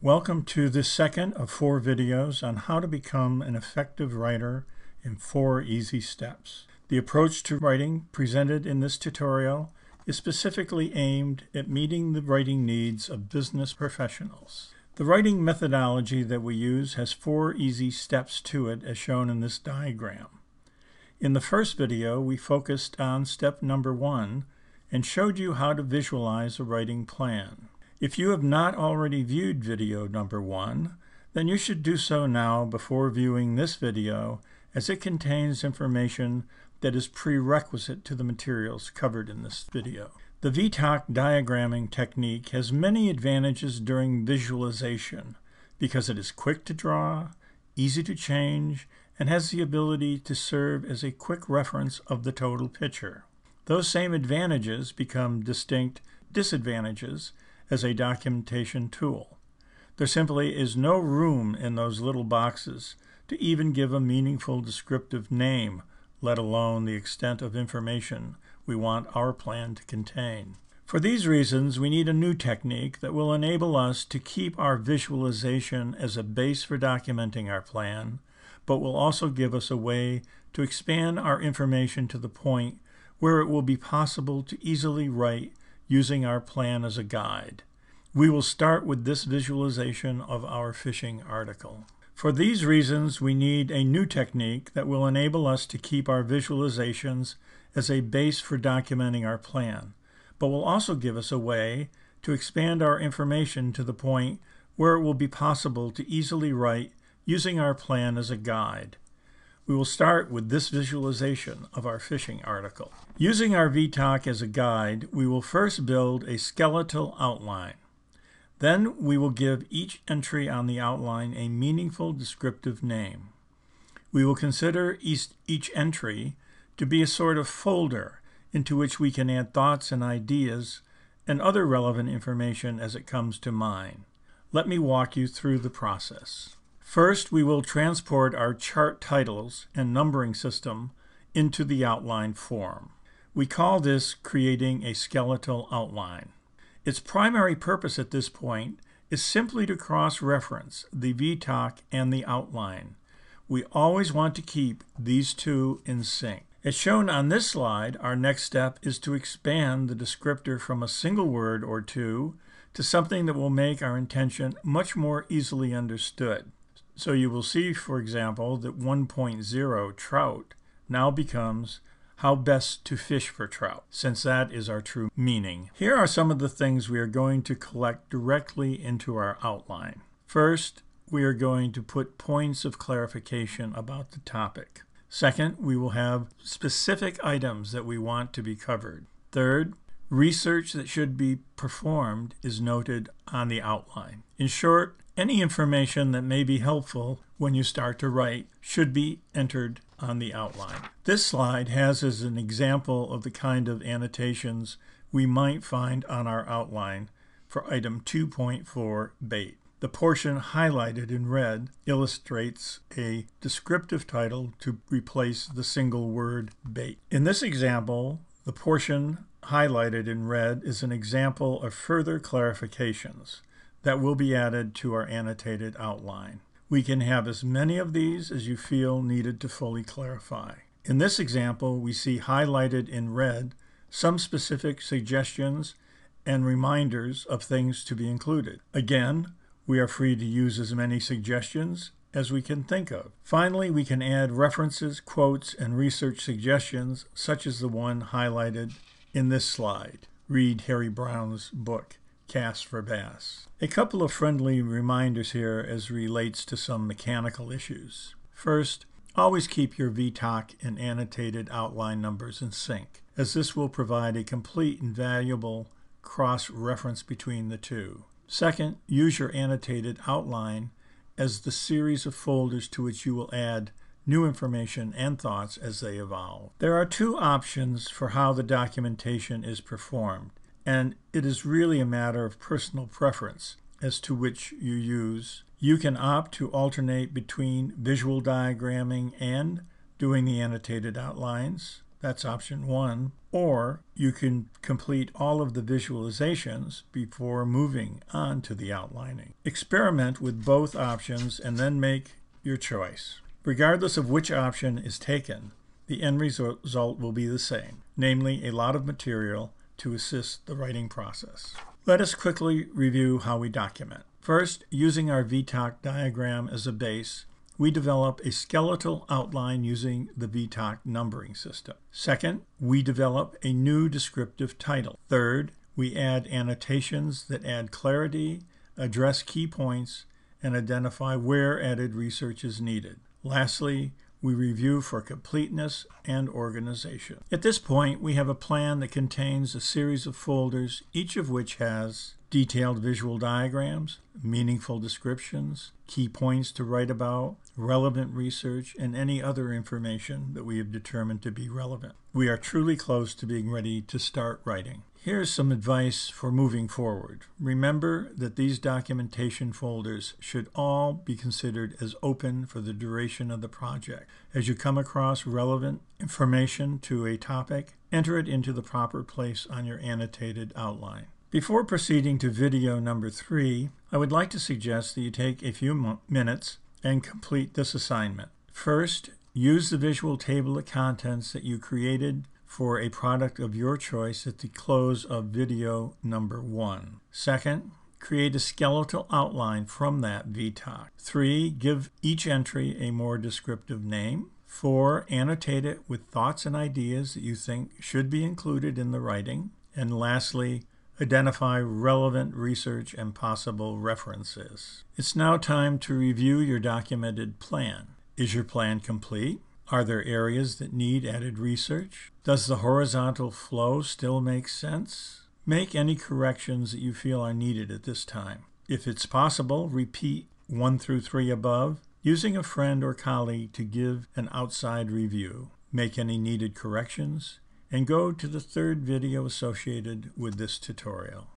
Welcome to the second of 4 videos on how to become an effective writer in 4 easy steps. The approach to writing presented in this tutorial is specifically aimed at meeting the writing needs of business professionals. The writing methodology that we use has 4 easy steps to it as shown in this diagram. In the first video, we focused on step number 1 and showed you how to visualize a writing plan. If you have not already viewed video number 1, then you should do so now before viewing this video, as it contains information that is prerequisite to the materials covered in this video. The VTOC diagramming technique has many advantages during visualization because it is quick to draw, easy to change, and has the ability to serve as a quick reference of the total picture. Those same advantages become distinct disadvantages as a documentation tool. There simply is no room in those little boxes to even give a meaningful descriptive name, let alone the extent of information we want our plan to contain. For these reasons, we need a new technique that will enable us to keep our visualization as a base for documenting our plan, but will also give us a way to expand our information to the point where it will be possible to easily write using our plan as a guide. We will start with this visualization of our fishing article. For these reasons, we need a new technique that will enable us to keep our visualizations as a base for documenting our plan, but will also give us a way to expand our information to the point where it will be possible to easily write using our plan as a guide. We will start with this visualization of our fishing article. Using our VTOC as a guide, we will first build a skeletal outline. Then we will give each entry on the outline a meaningful descriptive name. We will consider each entry to be a sort of folder into which we can add thoughts and ideas and other relevant information as it comes to mind. Let me walk you through the process. First, we will transport our chart titles and numbering system into the outline form. We call this creating a skeletal outline. Its primary purpose at this point is simply to cross-reference the VTOC and the outline. We always want to keep these two in sync. As shown on this slide, our next step is to expand the descriptor from a single word or two to something that will make our intention much more easily understood. So you will see, for example, that 1.0 trout now becomes how best to fish for trout, since that is our true meaning. Here are some of the things we are going to collect directly into our outline. First, we are going to put points of clarification about the topic. Second, we will have specific items that we want to be covered. Third, research that should be performed is noted on the outline. In short, any information that may be helpful when you start to write should be entered on the outline. This slide has as an example of the kind of annotations we might find on our outline for item 2.4 bait. The portion highlighted in red illustrates a descriptive title to replace the single word bait. In this example, the portion highlighted in red is an example of further clarifications that will be added to our annotated outline. We can have as many of these as you feel needed to fully clarify. In this example, we see highlighted in red some specific suggestions and reminders of things to be included. Again, we are free to use as many suggestions as we can think of. Finally, we can add references, quotes, and research suggestions, such as the one highlighted in this slide. Read Harry Brown's book, Cast for Bass. A couple of friendly reminders here as relates to some mechanical issues. First, always keep your VTOC and annotated outline numbers in sync, as this will provide a complete and valuable cross-reference between the two. Second, use your annotated outline as the series of folders to which you will add new information and thoughts as they evolve. There are 2 options for how the documentation is performed, and it is really a matter of personal preference as to which you use. You can opt to alternate between visual diagramming and doing the annotated outlines. That's option 1. Or you can complete all of the visualizations before moving on to the outlining. Experiment with both options and then make your choice. Regardless of which option is taken, the end result will be the same, namely a lot of material to assist the writing process. Let us quickly review how we document. First, using our VTOC diagram as a base, we develop a skeletal outline using the VTOC numbering system. Second, we develop a new descriptive title. Third, we add annotations that add clarity, address key points, and identify where added research is needed. Lastly, we review for completeness and organization. At this point, we have a plan that contains a series of folders, each of which has detailed visual diagrams, meaningful descriptions, key points to write about, relevant research, and any other information that we have determined to be relevant. We are truly close to being ready to start writing. Here's some advice for moving forward. Remember that these documentation folders should all be considered as open for the duration of the project. As you come across relevant information to a topic, enter it into the proper place on your annotated outline. Before proceeding to video number 3, I would like to suggest that you take a few minutes and complete this assignment. First, use the visual table of contents that you created for a product of your choice at the close of video number 1. Second, create a skeletal outline from that VTOC. 3, give each entry a more descriptive name. 4, annotate it with thoughts and ideas that you think should be included in the writing. And lastly, identify relevant research and possible references. It's now time to review your documented plan. Is your plan complete? Are there areas that need added research? Does the horizontal flow still make sense? Make any corrections that you feel are needed at this time. If it's possible, repeat 1 through 3 above, using a friend or colleague to give an outside review. Make any needed corrections, and go to the third video associated with this tutorial.